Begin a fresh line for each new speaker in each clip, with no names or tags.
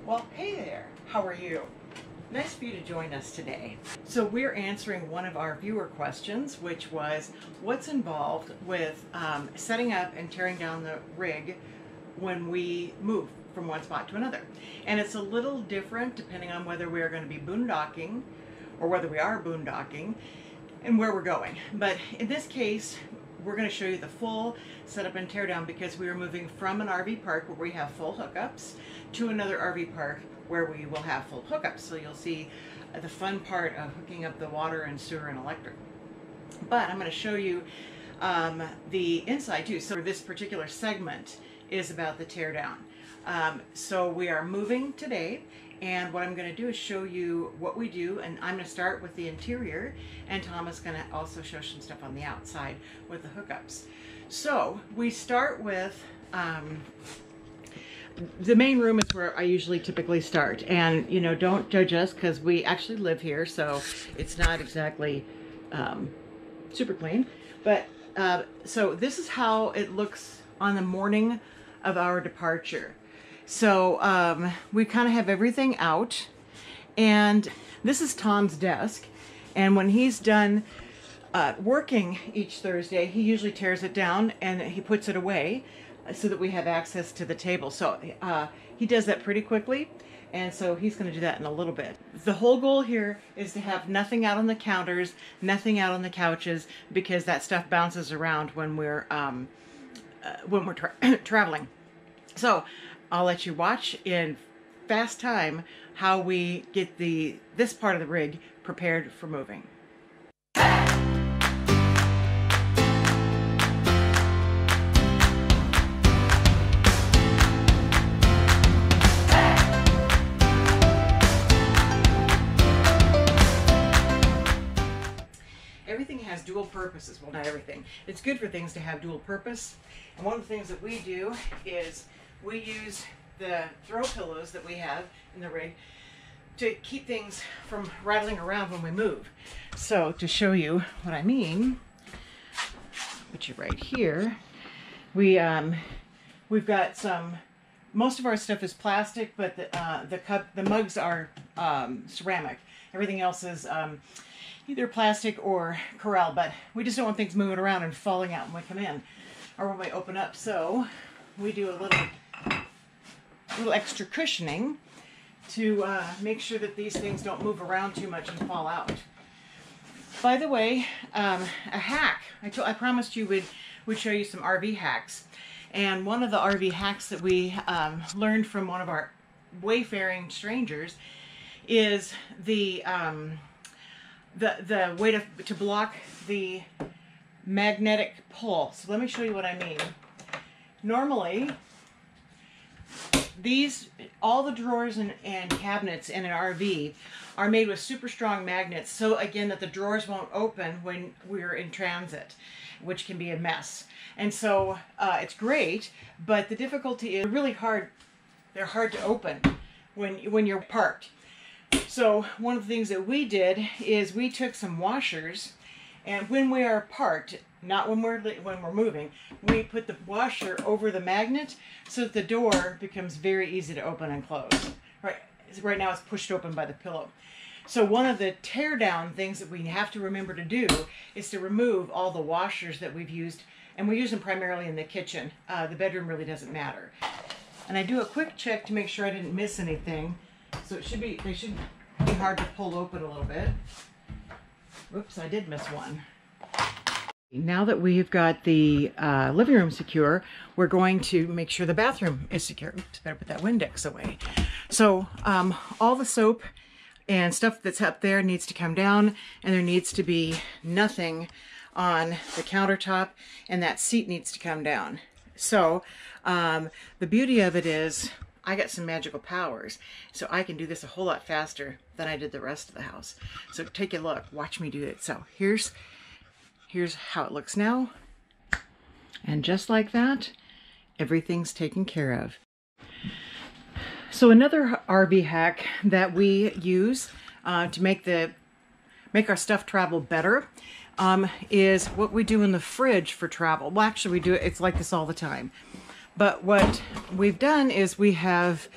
Well, hey there, how are you? Nice for you to join us today. So we're answering one of our viewer questions, which was what's involved with setting up and tearing down the rig when we move from one spot to another. And it's a little different depending on whether we are going to be boondocking or whether we are boondocking and where we're going. But in this case, we're going to show you the full setup and tear down because we are moving from an RV park where we have full hookups to another RV park where we will have full hookups. So you'll see the fun part of hooking up the water and sewer and electric. But I'm going to show you the inside too. So this particular segment is about the tear down. So we are moving today, and what I'm going to do is show you what we do, and I'm going to start with the interior, and Tom is going to also show some stuff on the outside with the hookups. So we start with the main room is where I usually typically start, and you know, don't judge us because we actually live here, so it's not exactly super clean. But so this is how it looks on the morning of our departure. So we kind of have everything out, and this is Tom's desk, and when he's done working each Thursday, he usually tears it down and he puts it away so that we have access to the table. So he does that pretty quickly, and so he's going to do that in a little bit. The whole goal here is to have nothing out on the counters, nothing out on the couches, because that stuff bounces around when we're traveling. So I'll let you watch in fast time how we get this part of the rig prepared for moving. Everything has dual purposes. Well, not everything. It's good for things to have dual purpose. And one of the things that we do is we use the throw pillows that we have in the rig to keep things from rattling around when we move. So to show you what I mean, put you right here. We've got most of our stuff is plastic, but the mugs are ceramic. Everything else is either plastic or Corelle, but we just don't want things moving around and falling out when we come in or when we open up. So we do a little extra cushioning to make sure that these things don't move around too much and fall out. By the way, a hack. I promised you we'd show you some RV hacks, and one of the RV hacks that we learned from one of our wayfaring strangers is the way to block the magnetic pull. So let me show you what I mean. Normally, all the drawers and cabinets in an RV are made with super strong magnets, so again that the drawers won't open when we're in transit, which can be a mess. And so it's great, but the difficulty is really hard. They're hard to open when you're parked. So one of the things that we did is we took some washers, and when we are parked, not when we're moving, we put the washer over the magnet so that the door becomes very easy to open and close. Right now it's pushed open by the pillow. So one of the tear down things that we have to remember to do is to remove all the washers that we've used, and we use them primarily in the kitchen. The bedroom really doesn't matter. And I do a quick check to make sure I didn't miss anything. So they should be hard to pull open a little bit. Whoops, I did miss one. Now that we've got the living room secure, we're going to make sure the bathroom is secure. Oops, better put that Windex away. So all the soap and stuff that's up there needs to come down, and there needs to be nothing on the countertop, and that seat needs to come down. So the beauty of it is I got some magical powers, so I can do this a whole lot faster than I did the rest of the house. So take a look, watch me do it. So here's how it looks now. And just like that, everything's taken care of. So another RV hack that we use to make our stuff travel better is what we do in the fridge for travel. Well, actually we do it, it's like this all the time. But what we've done is we have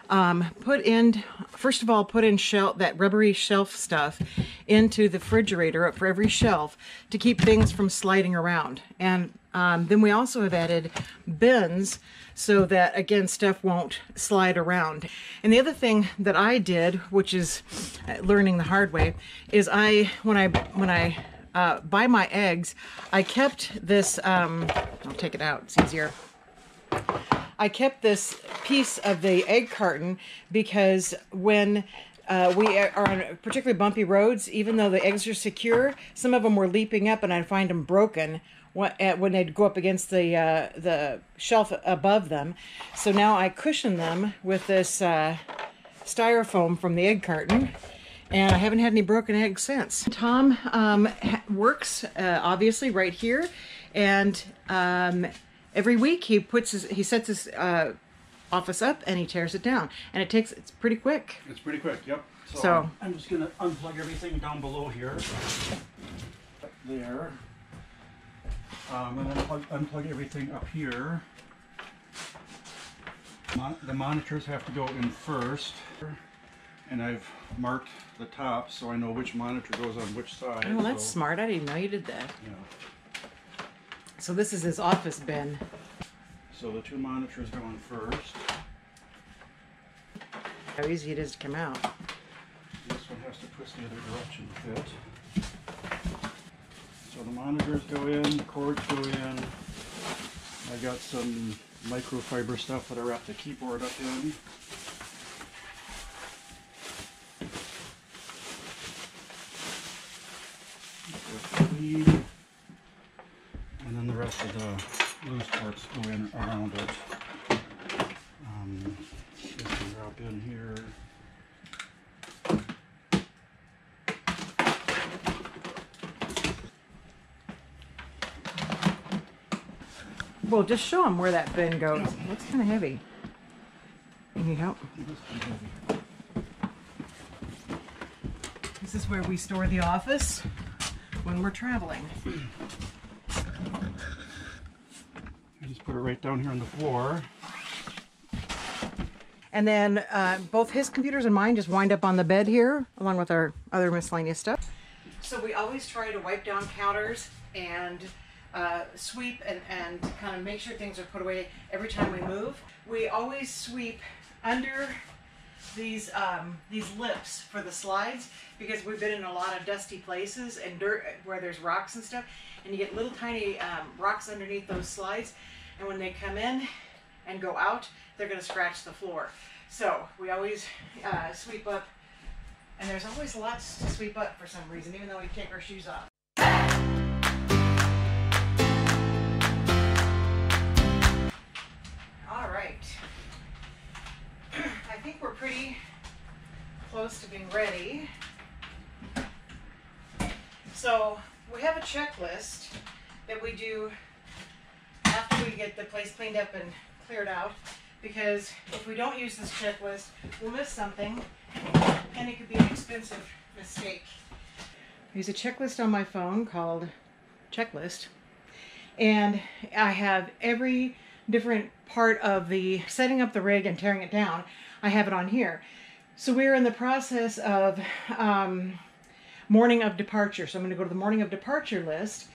First of all, put in that rubbery shelf stuff into the refrigerator for every shelf to keep things from sliding around. And then we also have added bins so that, again, stuff won't slide around. And the other thing that I did, which is learning the hard way, is when I buy my eggs, I kept this, I'll take it out, it's easier. I kept this piece of the egg carton because when we are on particularly bumpy roads, even though the eggs are secure, some of them were leaping up and I'd find them broken when they'd go up against the shelf above them. So now I cushion them with this styrofoam from the egg carton, and I haven't had any broken eggs since. Tom works obviously right here, and every week he sets his office up and he tears it down, and it's pretty quick.
It's pretty quick, yep.
So
I'm just gonna unplug everything down below here. There. I'm gonna unplug everything up here. The monitors have to go in first, and I've marked the top so I know which monitor goes on which side.
Oh, that's smart. I didn't know you did that.
Yeah.
So this is his office bin.
So the two monitors go in first.
How easy it is to come out.
This one has to twist the other direction to fit. So the monitors go in, the cords go in. I got some microfiber stuff that I wrap the keyboard up in. And then the rest of the loose parts go in around it. This can drop in here.
Well, just show them where that bin goes. It looks kind of heavy. You need help? This is where we store the office when we're traveling.
I just put it right down here on the floor.
And then both his computers and mine just wind up on the bed here, along with our other miscellaneous stuff. So we always try to wipe down counters and sweep and kind of make sure things are put away every time we move. We always sweep under these lips for the slides, because we've been in a lot of dusty places and dirt where there's rocks and stuff, and you get little tiny rocks underneath those slides, and when they come in and go out, they're going to scratch the floor. So we always sweep up, and there's always lots to sweep up for some reason, even though we take our shoes off. All right. I think we're pretty close to being ready. So we have a checklist that we do after we get the place cleaned up and cleared out, because if we don't use this checklist, we'll miss something and it could be an expensive mistake. There's a checklist on my phone called Checklist, and I have every different part of the setting up the rig and tearing it down. I have it on here. So we're in the process of morning of departure. So I'm going to go to the morning of departure list.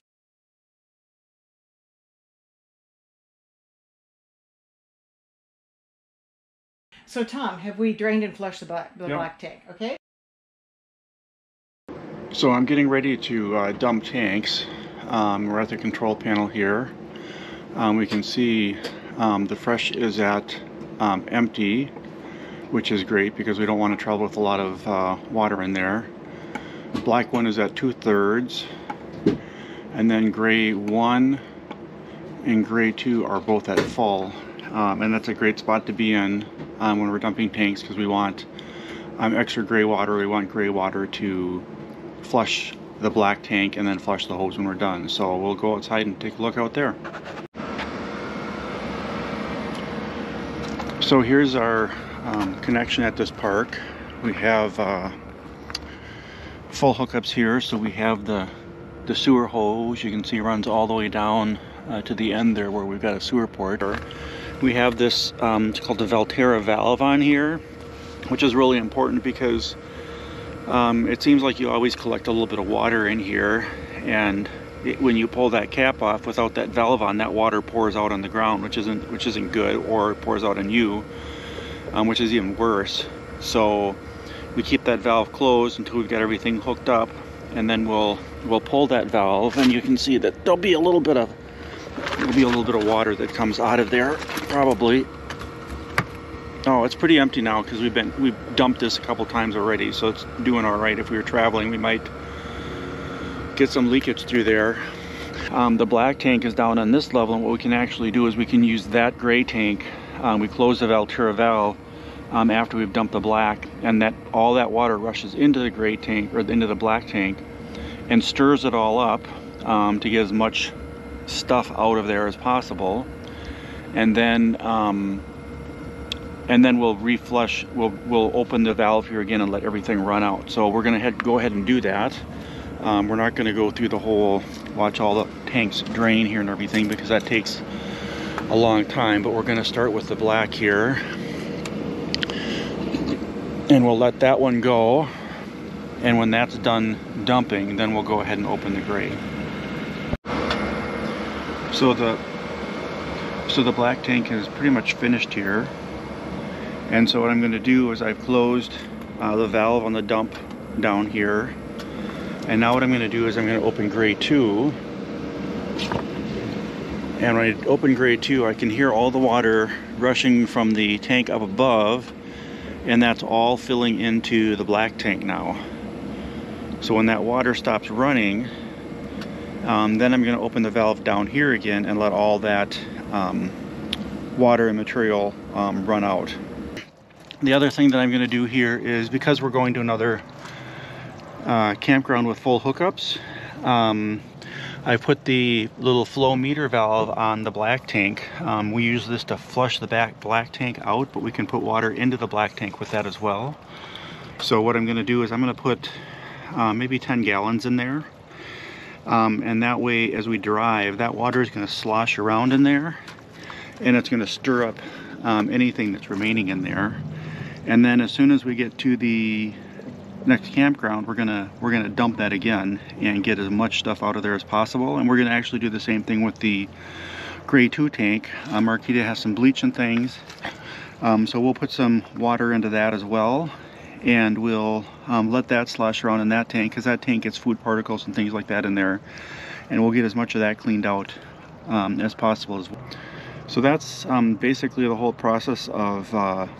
So Tom, have we drained and flushed the black tank? Okay.
So I'm getting ready to dump tanks. We're at the control panel here. We can see the fresh is at empty, which is great because we don't want to travel with a lot of water in there. Black one is at 2/3, and then gray 1 and gray 2 are both at full, and that's a great spot to be in when we're dumping tanks, because we want extra gray water. We want gray water to flush the black tank and then flush the hose when we're done. So we'll go outside and take a look out there. So here's our connection at this park. We have full hookups here. So we have the sewer hose, you can see runs all the way down to the end there where we've got a sewer port. we have this, it's called the Valterra valve on here, which is really important because it seems like you always collect a little bit of water in here, and when you pull that cap off without that valve on, that water pours out on the ground, which isn't good, or it pours out on you, which is even worse. So we keep that valve closed until we've got everything hooked up, and then we'll pull that valve, and you can see that there'll be a little bit of water that comes out of there, probably. Oh, it's pretty empty now because we've dumped this a couple times already, so it's doing all right. If we were traveling, we might get some leakage through there. The black tank is down on this level, and what we can actually do is we can use that gray tank. We close the Valterra valve after we've dumped the black, and all that water rushes into the gray tank, or into the black tank, and stirs it all up to get as much stuff out of there as possible. And then we'll reflush. We'll open the valve here again and let everything run out. So we're gonna go ahead and do that. We're not gonna go through the whole, watch all the tanks drain here and everything, because that takes a long time. But we're gonna start with the black here, and we'll let that one go. And when that's done dumping, then we'll go ahead and open the gray. So the black tank is pretty much finished here. And so what I'm going to do is I've closed the valve on the dump down here. And now what I'm going to do is I'm going to open gray 2. And when I open gray 2, I can hear all the water rushing from the tank up above, and that's all filling into the black tank now. So when that water stops running, then I'm going to open the valve down here again and let all that water and material run out. The other thing that I'm going to do here is, because we're going to another campground with full hookups, I put the little flow meter valve on the black tank. We use this to flush the black tank out, but we can put water into the black tank with that as well. So what I'm going to do is I'm going to put maybe 10 gallons in there. And that way, as we drive, that water is going to slosh around in there, and it's going to stir up anything that's remaining in there. And then as soon as we get to the next campground, we're gonna dump that again and get as much stuff out of there as possible. And we're gonna actually do the same thing with the gray 2 tank. Marquita has some bleach and things, so we'll put some water into that as well, and we'll let that slosh around in that tank, because that tank gets food particles and things like that in there, and we'll get as much of that cleaned out as possible as well. So that's basically the whole process of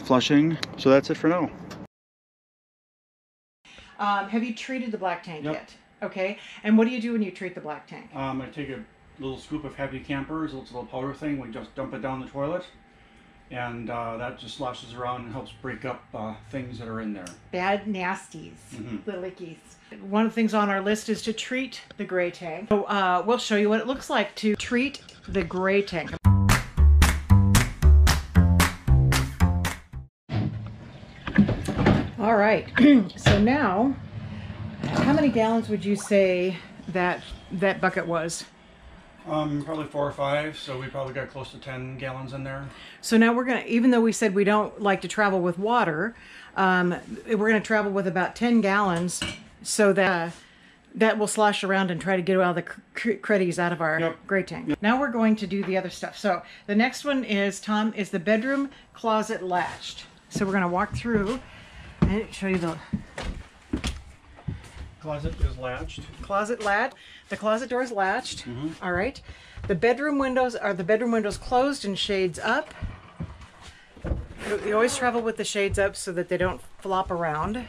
flushing. So that's it for now.
Have you treated the black tank
Yep.
yet? Okay. And what do you do when you treat the black tank?
I take a little scoop of Happy Campers, it's a little powder thing. We just dump it down the toilet, and that just sloshes around and helps break up things that are in there.
Bad nasties, the lickies. One of the things on our list is to treat the gray tank. So we'll show you what it looks like to treat the gray tank. All right, so now, how many gallons would you say that bucket was?
Probably 4 or 5, so we probably got close to 10 gallons in there.
So now we're gonna, even though we said we don't like to travel with water, we're gonna travel with about 10 gallons, so that will slosh around and try to get all the creddies out of our gray tank. Yep. Now we're going to do the other stuff. So the next one is, Tom, is the bedroom closet latched. So we're gonna walk through and show you the
Closet is latched.
Closet latch. The closet door is latched. All right. The bedroom windows are closed and shades up. You always travel with the shades up so that they don't flop around.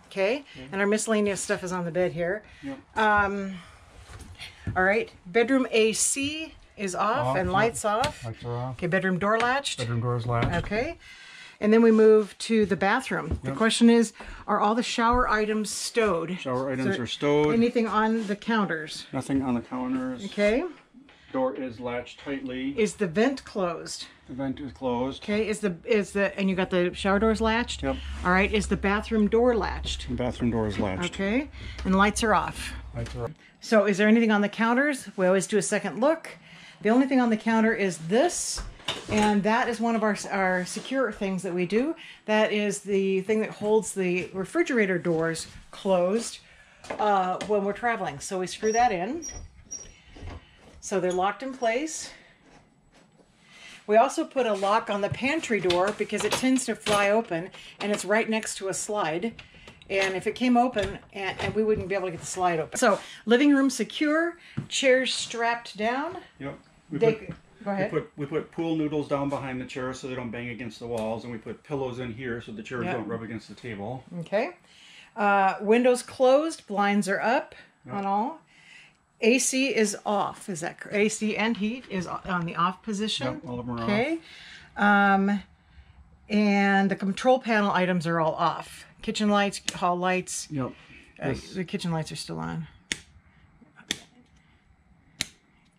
Okay. And our miscellaneous stuff is on the bed here.
Yep.
All right. Bedroom AC is off and lights off.
Lights are off.
Okay. Bedroom door latched.
Bedroom door is latched.
Okay. And then we move to the bathroom. The question is, are all the shower items stowed?
Shower items are stowed.
Anything on the counters?
Nothing on the counters.
Okay.
Door is latched tightly.
Is the vent closed?
The vent is closed.
Okay. And you got the shower doors latched?
Yep.
All right. Is the bathroom door latched?
The bathroom door is latched.
Okay. And lights are off.
Lights are up.
So is there anything on the counters? We always do a second look. The only thing on the counter is this, and that is one of our secure things that we do. That is the thing that holds the refrigerator doors closed when we're traveling. So we screw that in. So they're locked in place. We also put a lock on the pantry door because it tends to fly open, and it's right next to a slide. And if it came open, and we wouldn't be able to get the slide open. So living room secure, chairs strapped down.
Yep.
Go ahead.
We put pool noodles down behind the chairs so they don't bang against the walls, and we put pillows in here so the chairs don't rub against the table.
Okay. Windows closed, blinds are up on all. AC is off. Is that correct? AC and heat is on the off position.
Yep, all of them are
off. Okay. And the control panel items are all off. Kitchen lights, hall lights.
Yep.
The kitchen lights are still on.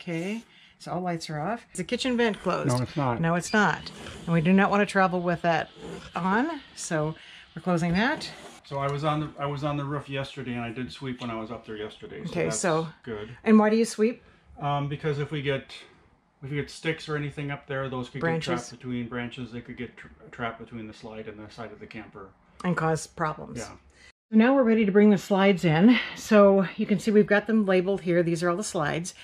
Okay. So all lights are off. Is the kitchen vent closed?
No, it's not.
No, it's not. And we do not want to travel with that on, so we're closing that.
So I was on the roof yesterday, and I did sweep when I was up there yesterday. So
okay,
that's
so
good.
And why do you sweep?
Because if we get sticks or anything up there, those could get trapped between branches. They could get trapped between the slide and the side of the camper
and cause problems.
Yeah.
Now we're ready to bring the slides in. So you can see we've got them labeled here. These are all the slides.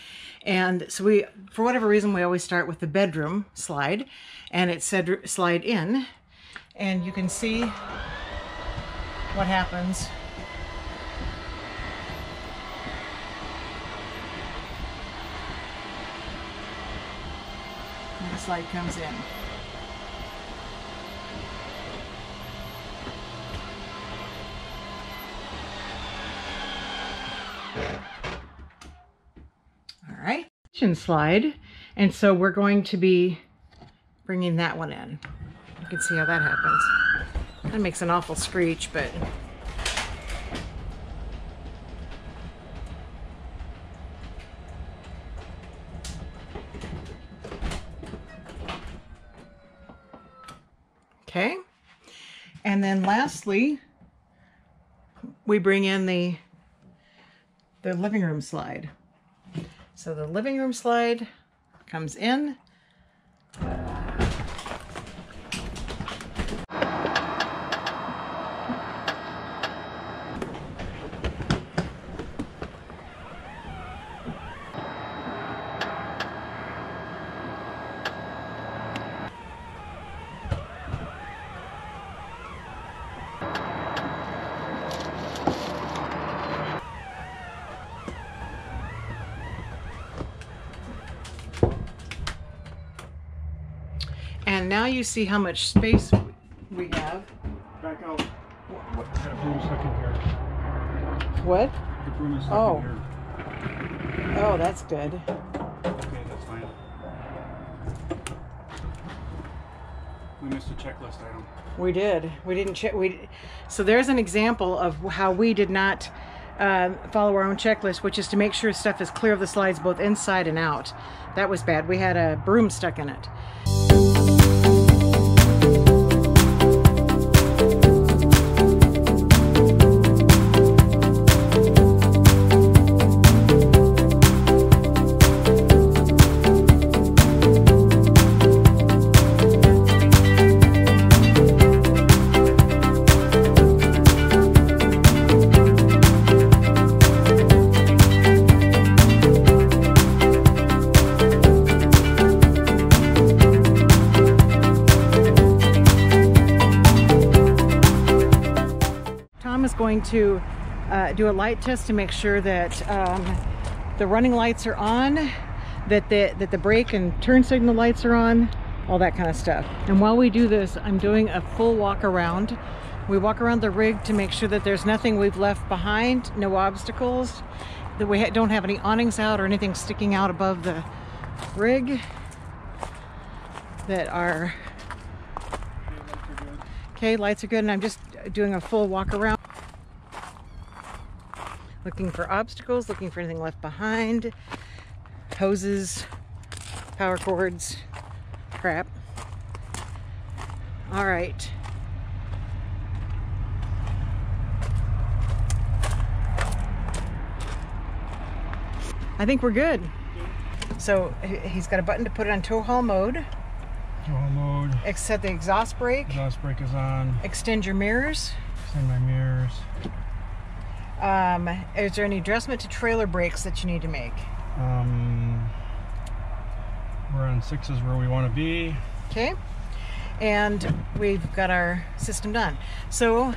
And so we, for whatever reason, we always start with the bedroom slide, and it said slide in, and you can see what happens. And the slide comes in. All right, kitchen slide, and so we're going to be bringing that one in. You can see how that happens. That makes an awful screech, but okay. And then lastly, we bring in the living room slide. So the living room slide comes in. And now you see how much space we have.
Back out. Got a broom stuck in here.
What?
The broom is stuck in here.
Oh, that's good.
Okay, that's fine. We missed a checklist item.
We did. We didn't check. So there's an example of how we did not follow our own checklist, which is to make sure stuff is clear of the slides both inside and out. That was bad. We had a broom stuck in it. Going to do a light test to make sure that the running lights are on, that the brake and turn signal lights are on, all that kind of stuff. And while we do this, I'm doing a full walk around. We walk around the rig to make sure that there's nothing we've left behind, no obstacles, that we don't have any awnings out or anything sticking out above the rig that are okay. Lights are good, and I'm just doing a full walk around. Looking for obstacles, looking for anything left behind, hoses, power cords, crap. All right. I think we're good. So he's got a button to put it on tow haul mode.
Tow haul mode.
Set the exhaust brake.
Exhaust brake is on.
Extend your mirrors.
Extend my mirrors.
Is there any adjustment to trailer brakes that you need to make?
We're on 6s where we want to be.
Okay. And we've got our system done. So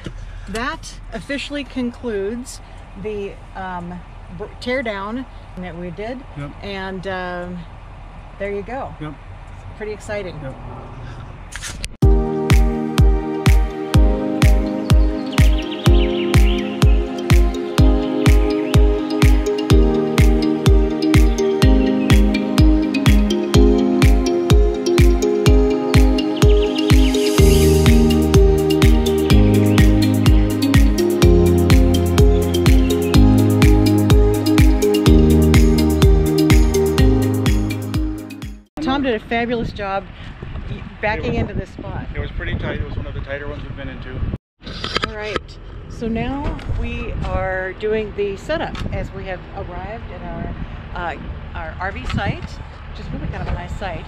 that officially concludes the tear down that we did.
Yep.
And there you go.
Yep.
Pretty exciting.
Yep.
Tom did a fabulous job backing into this spot.
It was pretty tight. It was one of the tighter ones we've been into.
All right, so now we are doing the setup as we have arrived at our RV site, which is really kind of a nice site.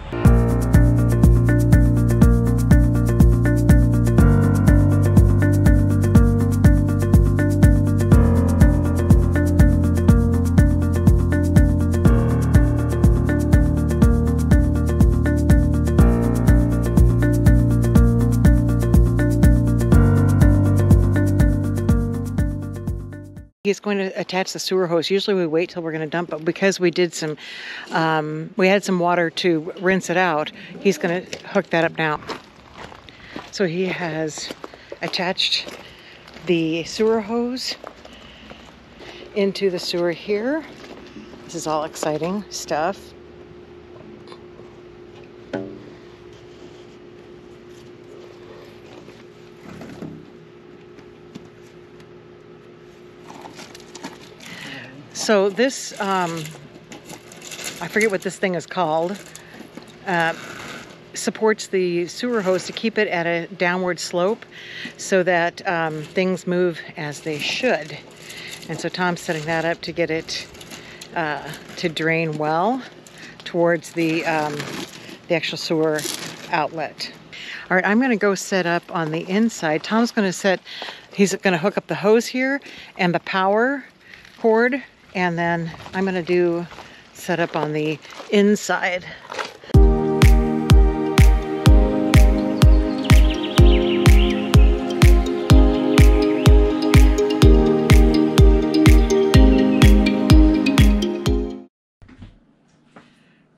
He's going to attach the sewer hose. Usually we wait till we're going to dump, but because we did some, we had some water to rinse it out, he's going to hook that up now. So he has attached the sewer hose into the sewer here. This is all exciting stuff. So this, I forget what this thing is called, supports the sewer hose to keep it at a downward slope so that things move as they should. And so Tom's setting that up to get it to drain well towards the actual sewer outlet. All right, I'm going to go set up on the inside. Tom's going to he's going to hook up the hose here and the power cord. And then I'm going to set up on the inside.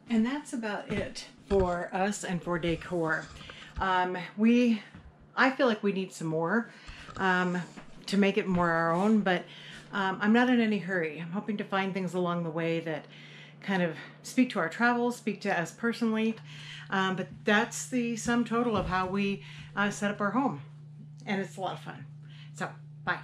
And that's about it for us and for decor. I feel like we need some more to make it more our own, but I'm not in any hurry. I'm hoping to find things along the way that kind of speak to our travels, speak to us personally. But that's the sum total of how we set up our home. And it's a lot of fun. So, bye.